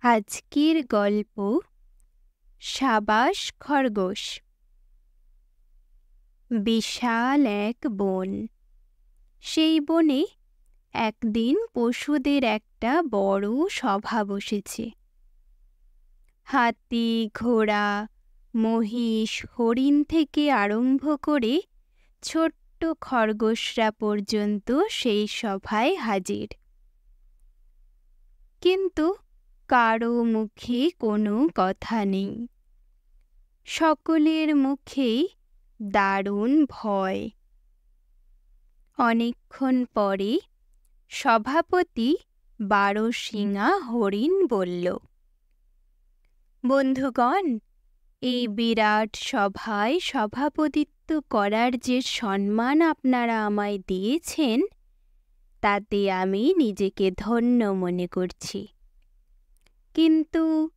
আজকের গল্প সাবাস খরগোশ। বিশাল এক বন। সেই বনে একদিন পশুদের একটা বড় সভা বসেছে। হাতি, ঘোড়া, মহিষ, হরিণ থেকে আরম্ভ করে ছোট্ট খরগোশরা পর্যন্ত সেই সভায় হাজির। কিন্তু কারো মুখে কোনো কথা নেই। সকলের মুখেই দারুণ ভয়। অনেকক্ষণ পরে সভাপতি বারোশিঙা হরিণ বলল, বন্ধুগণ, এই বিরাট সভায় সভাপতিত্ব করার যে সম্মান আপনারা আমায় দিয়েছেন, তাতে আমি নিজেকে ধন্য মনে করছি। কিন্তু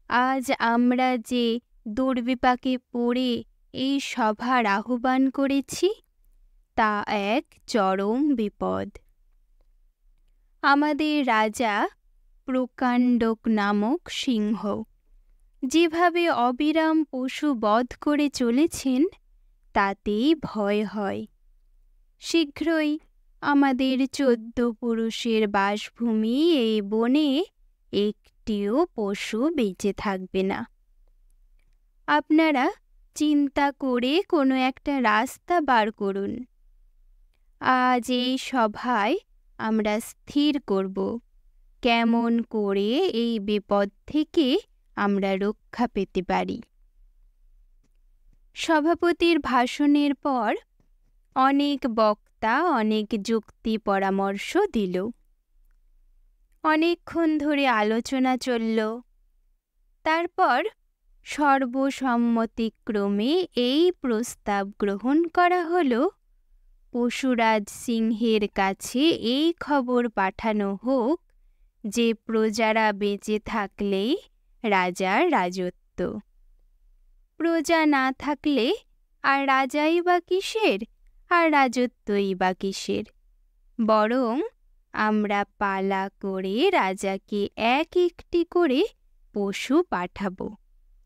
আজ আমরা যে দুর্বিপাকে পড়ে এই সভার আহ্বান করেছি, তা এক চরম বিপদ। আমাদের রাজা প্রকাণ্ডক নামক সিংহ যেভাবে অবিরাম পশু বধ করে চলেছেন, তাতেই ভয় হয়। শীঘ্রই আমাদের 14 পুরুষের বাসভূমি এই বনে একটিও পশু বেঁচে থাকবে না। আপনারা চিন্তা করে কোনো একটা রাস্তা বার করুন। আজ এই সভায় আমরা স্থির করব কেমন করে এই বিপদ থেকে আমরা রক্ষা পেতে পারি। সভাপতির ভাষণের পর অনেক বক্তা অনেক যুক্তি পরামর্শ দিল। অনেকক্ষণ ধরে আলোচনা চলল। তারপর সর্বসম্মতিক্রমে এই প্রস্তাব গ্রহণ করা হলো, পশুরাজ সিংহের কাছে এই খবর পাঠানো হোক যে প্রজারা বেঁচে থাকলেই রাজার রাজত্ব। প্রজা না থাকলে আর রাজাই বা কিসের, আর রাজত্বই বা কিসের। বরং আমরা পালা করে রাজাকে এক একটি করে পশু পাঠাবো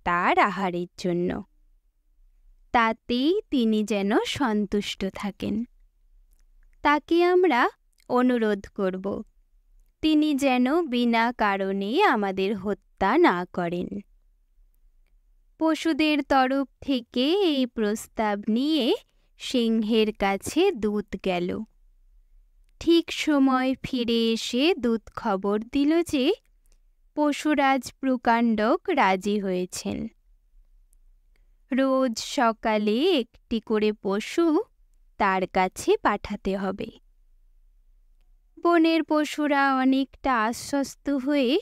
তার আহারের জন্য। তাতেই তিনি যেন সন্তুষ্ট থাকেন। তাকে আমরা অনুরোধ করব, তিনি যেন বিনা কারণে আমাদের হত্যা না করেন। পশুদের তরফ থেকে এই প্রস্তাব নিয়ে সিংহের কাছে দূত গেল। ঠিক সময় ফিরে এসে দূত খবর দিল যে পশুরাজ প্রকাণ্ডক রাজি হয়েছেন। রোজ সকালে একটি করে পশু তার কাছে পাঠাতে হবে। বনের পশুরা অনেকটা আশ্বস্ত হয়ে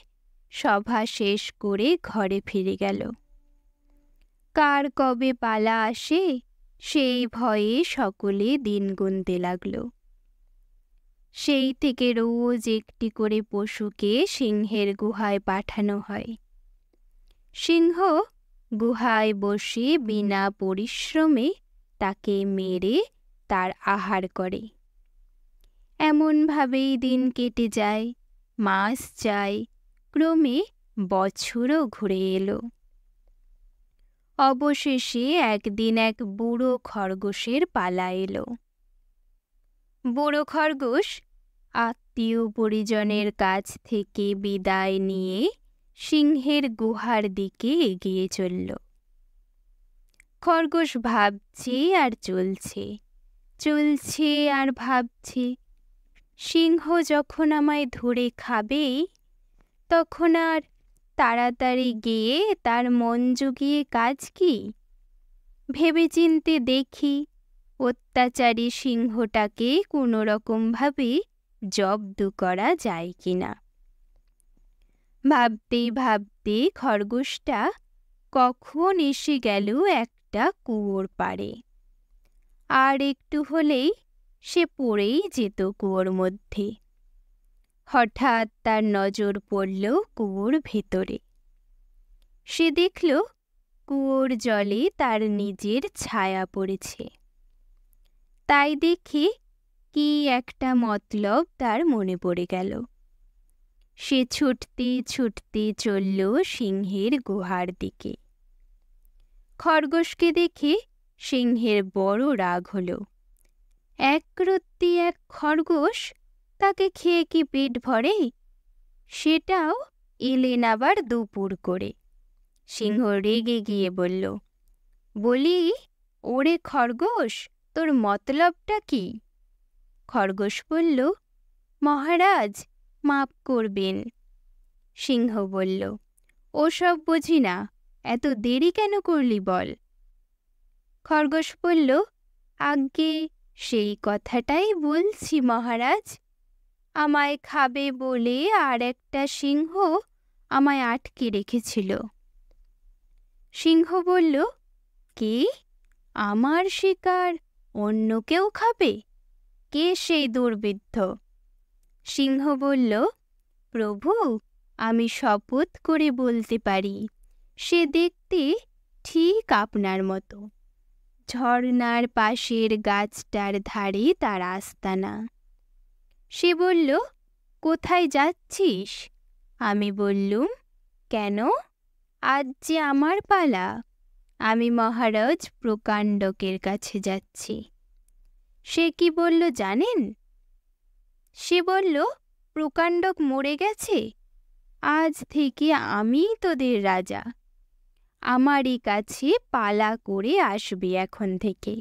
সভা শেষ করে ঘরে ফিরে গেল। কার কবে পালা আসে সেই ভয়ে সকলে দিন গুনতে লাগল। সেই থেকে রোজ একটি করে পশুকে সিংহের গুহায় পাঠানো হয়। সিংহ গুহায় বসে বিনা পরিশ্রমে তাকে মেরে তার আহার করে। এমনভাবেই দিন কেটে যায়, মাস যায়, ক্রমে বছরও ঘুরে এলো। অবশেষে একদিন এক বুড়ো খরগোশের পালা এলো। বুড়ো খরগোশ আত্মীয় পরিজনের কাছ থেকে বিদায় নিয়ে সিংহের গুহার দিকে এগিয়ে চলল। খরগোশ ভাবছে আর চলছে, চলছে আর ভাবছে, সিংহ যখন আমায় ধরে খাবে, তখন আর তাড়াতাড়ি গিয়ে তার মন জুগিয়ে কাজ কি? ভেবেচিন্তে দেখি অত্যাচারী সিংহটাকে কোনো রকমভাবে জব্দ করা যায় কিনা। ভাবতে ভাবতে খরগোশটা কখন এসে গেল একটা কুয়োর পাড়ে। আর একটু হলেই সে পড়েই যেত কুয়োর মধ্যে। হঠাৎ তার নজর পড়ল কুয়োর ভেতরে। সে দেখল কুয়োর জলে তার নিজের ছায়া পড়েছে। তাই দেখে কি একটা মতলব তার মনে পড়ে গেল। সে ছুটতে ছুটতে চলল সিংহের গুহার দিকে। খরগোশকে দেখে সিংহের বড় রাগ হলো। একরত্তি এক খরগোশ, তাকে খেয়ে কি পেট ভরে? সেটাও এলেন আবার দুপুর করে। সিংহ রেগে গিয়ে বলল, বলি, ওরে খরগোশ, তোর মতলবটা কি? খরগোশ বলল, মহারাজ, মাপ করবেন। সিংহ বলল, ওসব বুঝি না, এত দেরি কেন করলি বল? খরগোশ বলল, আজ্ঞে, সেই কথাটাই বলছি মহারাজ। আমায় খাবে বলে আর একটা সিংহ আমায় আটকে রেখেছিল। সিংহ বলল, কে? আমার শিকার অন্য কেউ খাবে? কে সেই দুর্বৃদ্ধ? সিংহ বলল, প্রভু, আমি শপথ করে বলতে পারি, সে দেখতে ঠিক আপনার মতো। ঝর্ণার পাশের গাছটার ধারে তার আস্তানা। সে বলল, কোথায় যাচ্ছিস? আমি বললুম, কেন, আজ যে আমার পালা, আমি মহারাজ প্রকাণ্ডকের কাছে যাচ্ছি। সে কি বলল জানেন? সে বলল, প্রকাণ্ডক মরে গেছে, আজ থেকে আমিই তোদের রাজা। আমারই কাছে পালা করে আসবে এখন থেকে।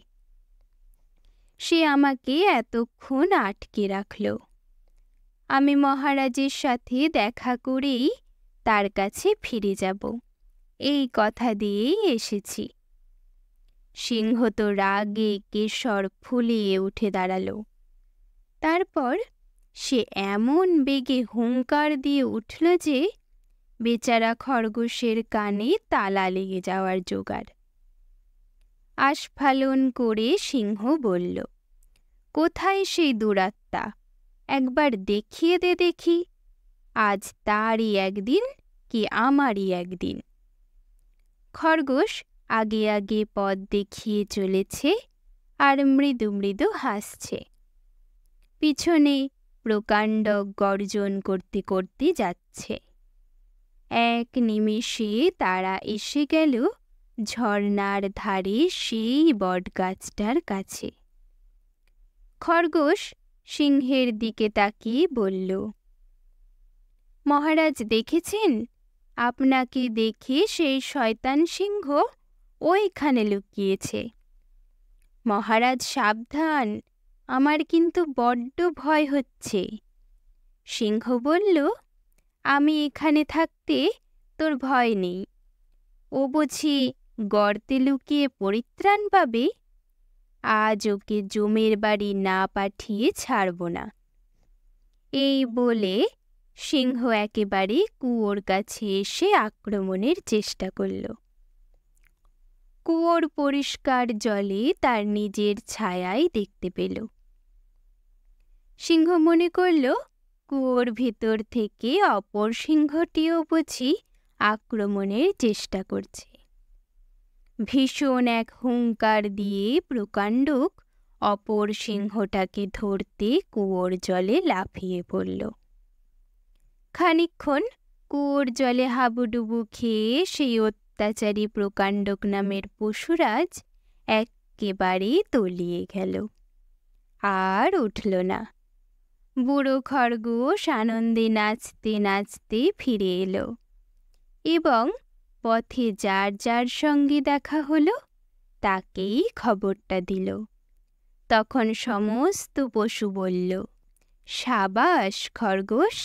সে আমাকে এতক্ষণ আটকে রাখল। আমি মহারাজের সাথে দেখা করেই তার কাছে ফিরে যাব, এই কথা দিয়েই এসেছি। সিংহ তো রাগে কেশর ফুলিয়ে উঠে দাঁড়াল। তারপর সে এমন বেগে হুঙ্কার দিয়ে উঠল যে বেচারা খরগোশের কানে তালা লেগে যাওয়ার জোগাড়। আস্ফালন করে সিংহ বলল, কোথায় সেই দুরাত্মা? একবার দেখিয়ে দে দেখি, আজ তারই একদিন কি আমারই একদিন। খরগোশ আগে আগে পথ দেখিয়ে চলেছে আর মৃদু মৃদু হাসছে। পিছনে প্রকাণ্ডক গর্জন করতে করতে যাচ্ছে। এক নিমেষে তারা এসে গেল ঝর্ণার ধারে সেই বটগাছটার কাছে। খরগোশ সিংহের দিকে তাকিয়ে বলল, মহারাজ দেখেছেন? আপনাকে দেখে সেই শয়তান সিংহ ওইখানে লুকিয়েছে। মহারাজ সাবধান, আমার কিন্তু বড্ড ভয় হচ্ছে। সিংহ বলল, আমি এখানে থাকতে তোর ভয় নেই। ও বুঝি গর্তে লুকিয়ে পরিত্রাণ পাবে? আজ ওকে জমের বাড়ি না পাঠিয়ে ছাড়ব না। এই বলে সিংহ একেবারে কুয়োর কাছে এসে আক্রমণের চেষ্টা করল। কুয়োর পরিষ্কার জলে তার নিজের ছায়াই দেখতে পেল। সিংহ মনে করল, কুয়োর ভিতর থেকে অপর সিংহটিও বুঝি আক্রমণের চেষ্টা করছে। ভীষণ এক হুঙ্কার দিয়ে প্রকাণ্ডক অপর সিংহটাকে ধরতে কুয়োর জলে লাফিয়ে পড়ল। খানিকক্ষণ কুয়োর জলে হাবুডুবু খেয়ে সেই অত্যাচারী প্রকাণ্ডক নামের পশুরাজ একেবারে তলিয়ে গেল, আর উঠল না। বুড়ো খরগোশ আনন্দে নাচতে নাচতে ফিরে এলো এবং পথে যার যার সঙ্গে দেখা হলো তাকেই খবরটা দিল। তখন সমস্ত পশু বলল, সাবাস খরগোশ।